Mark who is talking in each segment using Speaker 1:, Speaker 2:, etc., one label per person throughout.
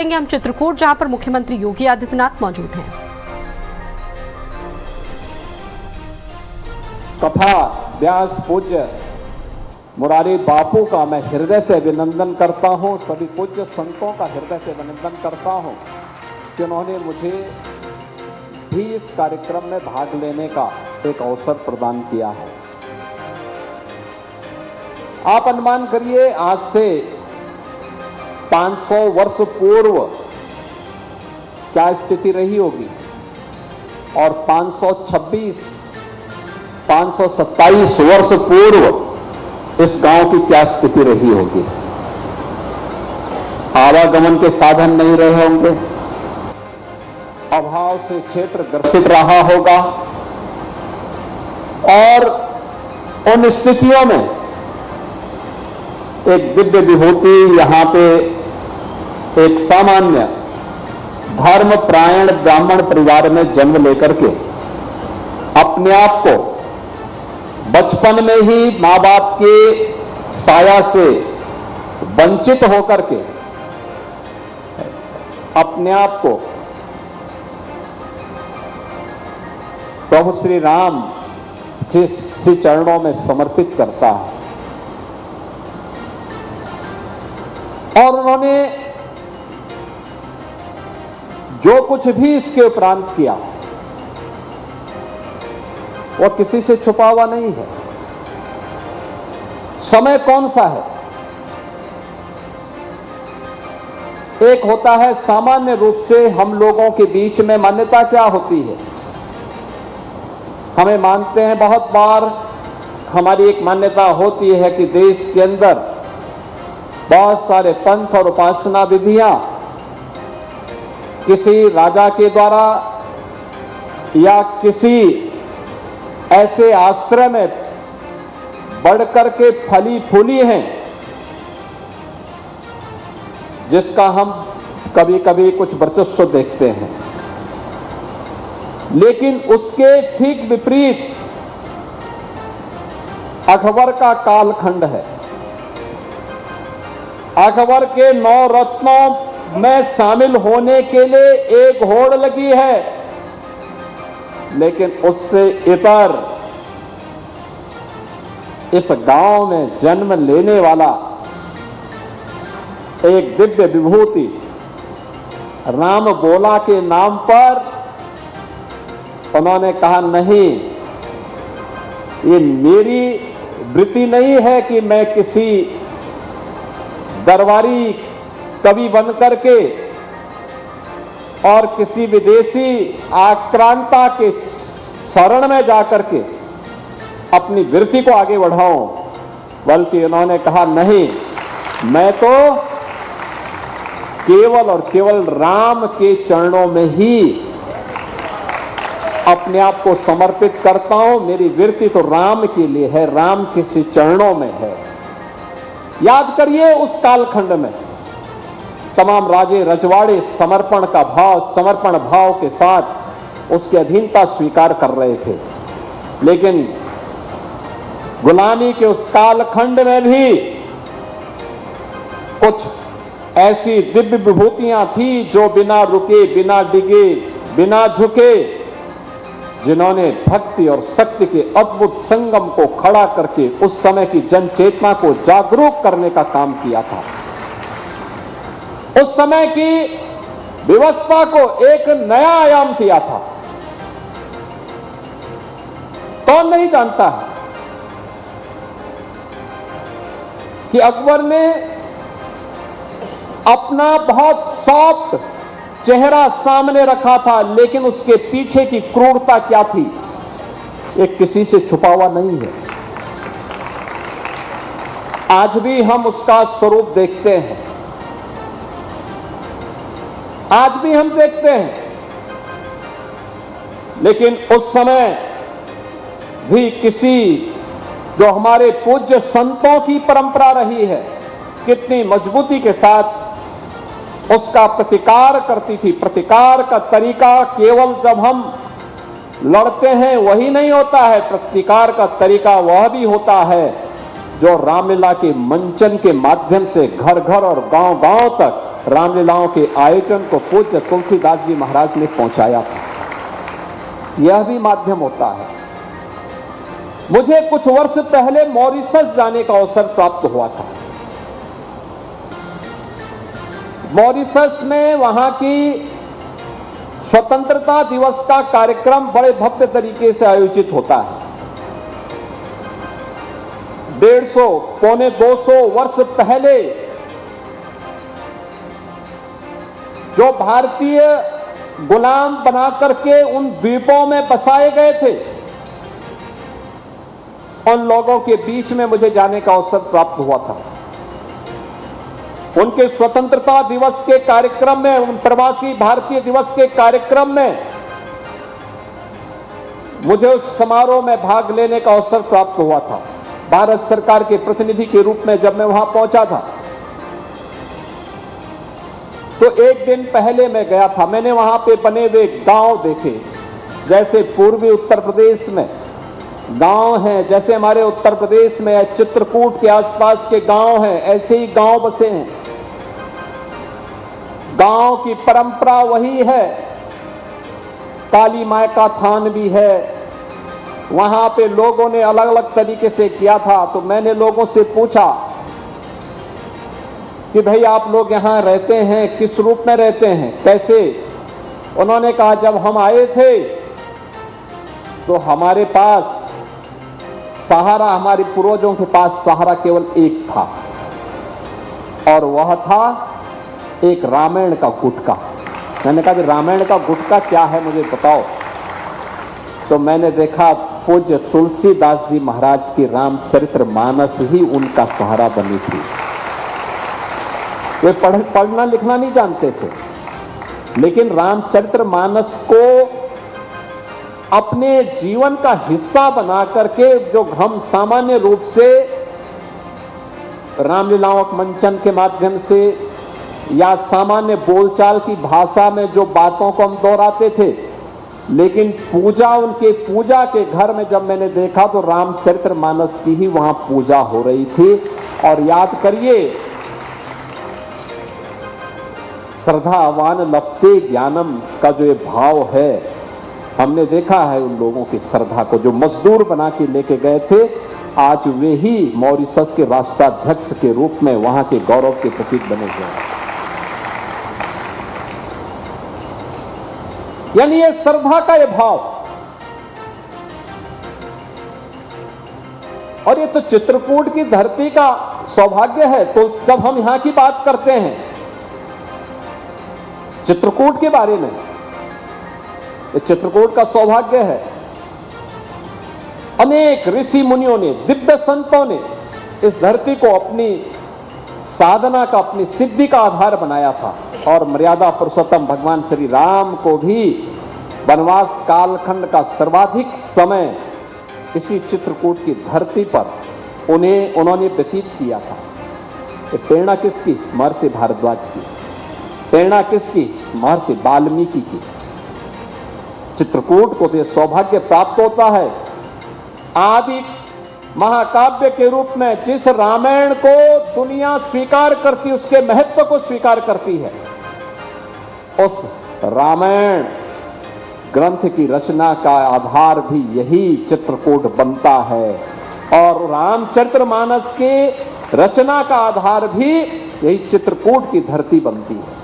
Speaker 1: हम चित्रकूट, जहां पर मुख्यमंत्री योगी आदित्यनाथ मौजूद हैं।
Speaker 2: कथा व्यास पूज्य मुरारी बापू का मैं हृदय से अभिनंदन करता हूं। सभी पूज्य संतों का हृदय से अभिनंदन करता हूं कि उन्होंने मुझे भी इस कार्यक्रम में भाग लेने का एक अवसर प्रदान किया है। आप अनुमान करिए, आज से 500 वर्ष पूर्व क्या स्थिति रही होगी और 527 वर्ष पूर्व इस गांव की क्या स्थिति रही होगी। आवागमन के साधन नहीं रहे होंगे, अभाव से क्षेत्र ग्रसित रहा होगा और उन स्थितियों में एक दिव्य विभूति यहां पे एक सामान्य धर्मपरायण ब्राह्मण परिवार में जन्म लेकर के अपने आप को बचपन में ही मां बाप के साया से वंचित होकर के अपने आप को प्रभु श्री राम के श्री चरणों में समर्पित करता है। और उन्होंने जो कुछ भी इसके उपरांत किया वो किसी से छुपा हुआ नहीं है। समय कौन सा है? एक होता है सामान्य रूप से हम लोगों के बीच में मान्यता क्या होती है, हमें मानते हैं बहुत बार हमारी एक मान्यता होती है कि देश के अंदर बहुत सारे पंथ और उपासना विधियां किसी राजा के द्वारा या किसी ऐसे आश्रय में बढ़कर के फली फूली हैं जिसका हम कभी कभी कुछ वर्चस्व देखते हैं। लेकिन उसके ठीक विपरीत अकबर का कालखंड है। अकबर के 9 रत्नों में शामिल होने के लिए एक होड़ लगी है, लेकिन उससे इतर इस गांव में जन्म लेने वाला एक दिव्य विभूति राम बोला के नाम पर उन्होंने कहा, नहीं, ये मेरी वृत्ति नहीं है कि मैं किसी दरबारी कवि बनकर के और किसी विदेशी आक्रांता के शरण में जाकर के अपनी वृत्ति को आगे बढ़ाऊं, बल्कि उन्होंने कहा, नहीं, मैं तो केवल और केवल राम के चरणों में ही अपने आप को समर्पित करता हूं। मेरी वृत्ति तो राम के लिए है, राम के श्री चरणों में है। याद करिए, उस कालखंड में तमाम राजे रजवाड़े समर्पण भाव के साथ उसकी अधीनता स्वीकार कर रहे थे। लेकिन गुलामी के उस कालखंड में भी कुछ ऐसी दिव्य विभूतियां थी जो बिना रुके, बिना डिगे, बिना झुके, जिन्होंने भक्ति और शक्ति के अद्भुत संगम को खड़ा करके उस समय की जन चेतना को जागरूक करने का काम किया था। उस समय की व्यवस्था को एक नया आयाम दिया था। कौन नहीं जानता है कि अकबर ने अपना बहुत सॉफ्ट चेहरा सामने रखा था, लेकिन उसके पीछे की क्रूरता क्या थी, एक किसी से छुपा हुआ नहीं है। आज भी हम उसका स्वरूप देखते हैं, आज भी हम देखते हैं। लेकिन उस समय भी किसी जो हमारे पूज्य संतों की परंपरा रही है, कितनी मजबूती के साथ उसका प्रतिकार करती थी। प्रतिकार का तरीका केवल जब हम लड़ते हैं वही नहीं होता है, प्रतिकार का तरीका वह भी होता है जो रामलीला के मंचन के माध्यम से घर घर और गांव गांव तक रामलीलाओं के आयोजन को पूज्य तुलसीदास जी महाराज ने पहुंचाया था। यह भी माध्यम होता है। मुझे कुछ वर्ष पहले मॉरिशस जाने का अवसर प्राप्त हुआ था। मॉरिशस में वहां की स्वतंत्रता दिवस का कार्यक्रम बड़े भव्य तरीके से आयोजित होता है। 150 पौने 200 वर्ष पहले जो भारतीय गुलाम बना करके उन द्वीपों में बसाए गए थे, उन लोगों के बीच में मुझे जाने का अवसर प्राप्त हुआ था। उनके स्वतंत्रता दिवस के कार्यक्रम में, उन प्रवासी भारतीय दिवस के कार्यक्रम में मुझे उस समारोह में भाग लेने का अवसर प्राप्त हुआ था। भारत सरकार के प्रतिनिधि के रूप में जब मैं वहां पहुंचा था, तो एक दिन पहले मैं गया था। मैंने वहां पे बने हुए गांव देखे, जैसे पूर्वी उत्तर प्रदेश में गांव हैं, जैसे हमारे उत्तर प्रदेश में चित्रकूट के आसपास के गांव हैं, ऐसे ही गांव बसे हैं। गांव की परंपरा वही है। काली माई का थान भी है। वहां पे लोगों ने अलग अलग तरीके से किया था। तो मैंने लोगों से पूछा कि भाई आप लोग यहां रहते हैं, किस रूप में रहते हैं, कैसे? उन्होंने कहा जब हम आए थे तो हमारे पास सहारा, हमारे पूर्वजों के पास सहारा केवल एक था, और वह था एक रामायण का गुटका। मैंने कहा कि रामायण का गुटका क्या है, मुझे बताओ। तो मैंने देखा पूज्य तुलसीदास जी महाराज की रामचरितमानस ही उनका सहारा बनी थी। वे पढ़ना लिखना नहीं जानते थे, लेकिन रामचरितमानस को अपने जीवन का हिस्सा बना करके, जो हम सामान्य रूप से रामलीलाओं के मंचन के माध्यम से या सामान्य बोलचाल की भाषा में जो बातों को हम दोहराते थे, लेकिन पूजा, उनके पूजा के घर में जब मैंने देखा तो रामचरितमानस की ही वहां पूजा हो रही थी। और याद करिए, श्रद्धावान लभते ज्ञानम का जो ये भाव है, हमने देखा है उन लोगों की श्रद्धा को, जो मजदूर बना के लेके गए थे, आज वे ही मॉरिशस के राष्ट्राध्यक्ष के रूप में वहां के गौरव के प्रतीक बने हुए हैं। यानी ये श्रद्धा का ये भाव, और ये तो चित्रकूट की धरती का सौभाग्य है। तो जब हम यहां की बात करते हैं चित्रकूट के बारे में, ये चित्रकूट का सौभाग्य है। अनेक ऋषि मुनियों ने, दिव्य संतों ने इस धरती को अपनी साधना का, अपनी सिद्धि का आधार बनाया था। और मर्यादा पुरुषोत्तम भगवान श्री राम को भी वनवास कालखंड का सर्वाधिक समय इसी चित्रकूट की धरती पर उन्होंने व्यतीत किया था। ये प्रेरणा किसकी? महर्षि भारद्वाज की। प्रेरणा किसकी? महर्षि वाल्मीकि की। चित्रकूट को तो सौभाग्य प्राप्त होता है, आदि महाकाव्य के रूप में जिस रामायण को दुनिया स्वीकार करती, उसके महत्व को स्वीकार करती है, उस रामायण ग्रंथ की रचना का आधार भी यही चित्रकूट बनता है। और रामचरितमानस के रचना का आधार भी यही चित्रकूट की धरती बनती है।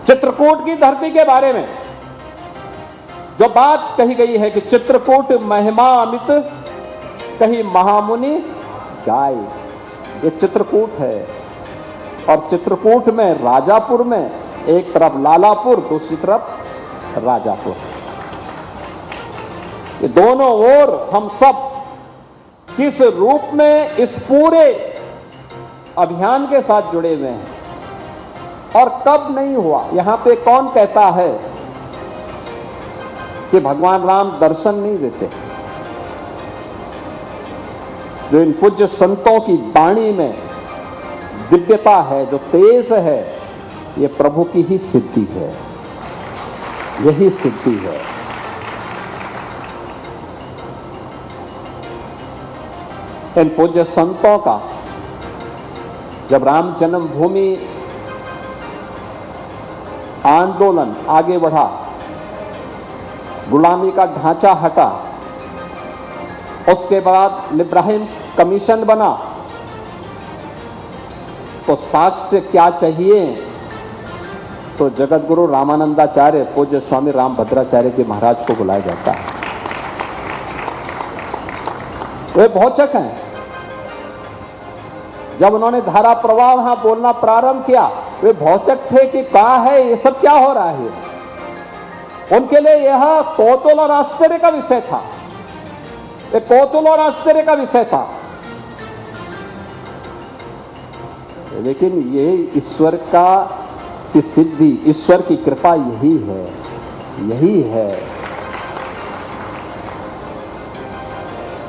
Speaker 2: चित्रकूट की धरती के बारे में जो बात कही गई है कि चित्रकूट महिमा अमित कहीं महामुनि गाय, ये चित्रकूट है। और चित्रकूट में राजापुर में एक तरफ लालापुर, दूसरी तरफ राजापुर, ये दोनों ओर हम सब किस रूप में इस पूरे अभियान के साथ जुड़े हुए हैं, और कब नहीं हुआ। यहां पे कौन कहता है कि भगवान राम दर्शन नहीं देते? जो इन पूज्य संतों की वाणी में दिव्यता है, जो तेज है, ये प्रभु की ही सिद्धि है, यही सिद्धि है। इन पूज्य संतों का जब राम जन्मभूमि आंदोलन आगे बढ़ा, गुलामी का ढांचा हटा, उसके बाद इब्राहिम कमीशन बना, तो साक्ष्य क्या चाहिए? तो जगत गुरु रामानंदाचार्य पूज्य स्वामी रामभद्राचार्य जी महाराज को बुलाया जाता है। वे भौचक हैं। जब उन्होंने धारा प्रवाह वहां बोलना प्रारंभ किया, वे भौचक थे कि क्या है ये सब, क्या हो रहा है। उनके लिए यह कौतूहल और आश्चर्य का विषय था, एक कौतूहल और आश्चर्य का विषय था। लेकिन ये ईश्वर की सिद्धि, ईश्वर की कृपा यही है, यही है।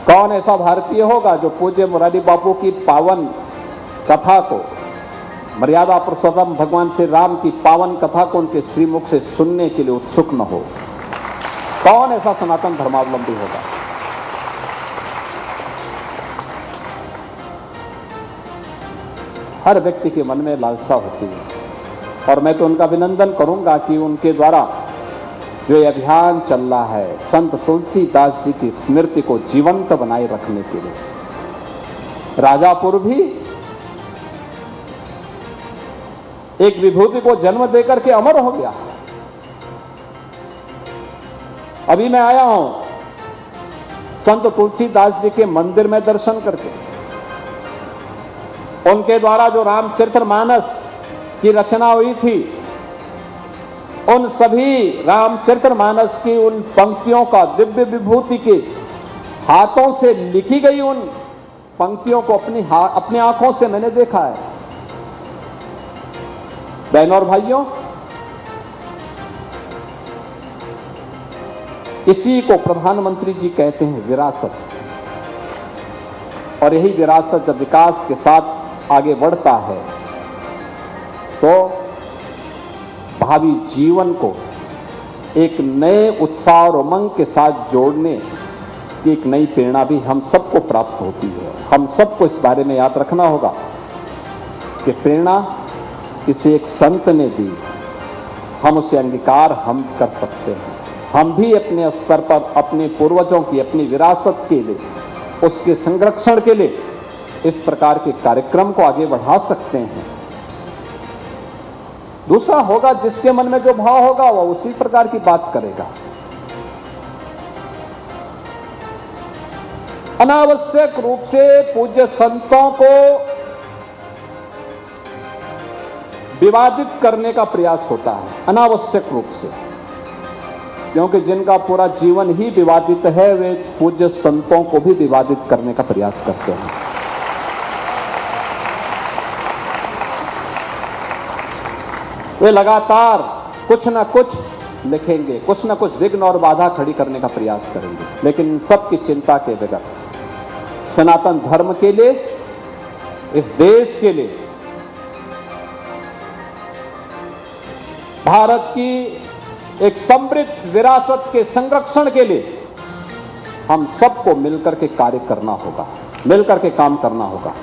Speaker 2: कौन ऐसा भारतीय होगा जो पूज्य मुरारी बापू की पावन कथा को, मर्यादा पुरुषोत्तम भगवान श्री राम की पावन कथा को उनके श्रीमुख से सुनने के लिए उत्सुक न हो? कौन ऐसा सनातन धर्मावलंबी होगा? हर व्यक्ति के मन में लालसा होती है, और मैं तो उनका अभिनंदन करूंगा कि उनके द्वारा जो ये अभियान चल रहा है संत तुलसीदास जी की स्मृति को जीवंत बनाए रखने के लिए। राजापुर भी एक विभूति को जन्म देकर के अमर हो गया। अभी मैं आया हूं संत तुलसीदास जी के मंदिर में दर्शन करके। उनके द्वारा जो रामचरितमानस की रचना हुई थी, उन सभी रामचरितमानस की उन पंक्तियों का दिव्य विभूति के हाथों से लिखी गई उन पंक्तियों को अपनी आंखों से मैंने देखा है। बहनों और भाइयों, इसी को प्रधानमंत्री जी कहते हैं विरासत। और यही विरासत जब विकास के साथ आगे बढ़ता है तो भावी जीवन को एक नए उत्साह और उमंग के साथ जोड़ने की एक नई प्रेरणा भी हम सबको प्राप्त होती है। हम सबको इस बारे में याद रखना होगा कि प्रेरणा किसी एक संत ने दी, हम उसे अंगीकार हम कर सकते हैं। हम भी अपने स्तर पर अपने पूर्वजों की अपनी विरासत के लिए, उसके संरक्षण के लिए इस प्रकार के कार्यक्रम को आगे बढ़ा सकते हैं। दूसरा होगा, जिसके मन में जो भाव होगा वह उसी प्रकार की बात करेगा। अनावश्यक रूप से पूज्य संतों को विवादित करने का प्रयास होता है, अनावश्यक रूप से, क्योंकि जिनका पूरा जीवन ही विवादित है वे पूज्य संतों को भी विवादित करने का प्रयास करते हैं। वे लगातार कुछ ना कुछ लिखेंगे, कुछ ना कुछ विघ्न और बाधा खड़ी करने का प्रयास करेंगे, लेकिन सबकी चिंता के बगैर सनातन धर्म के लिए, इस देश के लिए, भारत की एक समृद्ध विरासत के संरक्षण के लिए हम सबको मिलकर के कार्य करना होगा, मिलकर के काम करना होगा।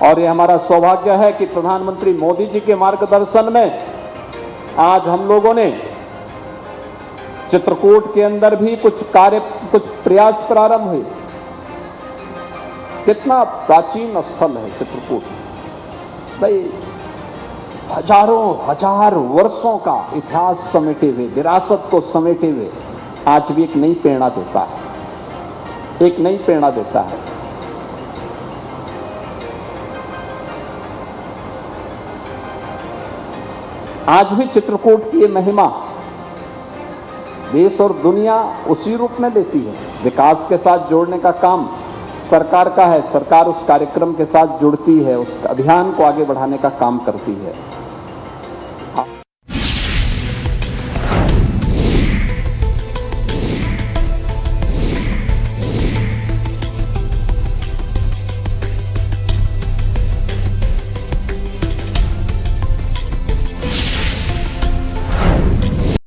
Speaker 2: और ये हमारा सौभाग्य है कि प्रधानमंत्री मोदी जी के मार्गदर्शन में आज हम लोगों ने चित्रकूट के अंदर भी कुछ प्रयास प्रारंभ हुए। कितना प्राचीन स्थल है चित्रकूट भाई, हजार वर्षों का इतिहास समेटे हुए, विरासत को समेटे हुए आज भी एक नई प्रेरणा देता है, एक नई प्रेरणा देता है। आज भी चित्रकूट की महिमा देश और दुनिया उसी रूप में लेती है। विकास के साथ जोड़ने का काम सरकार का है, सरकार उस कार्यक्रम के साथ जुड़ती है, उस अभियान को आगे बढ़ाने का काम करती है।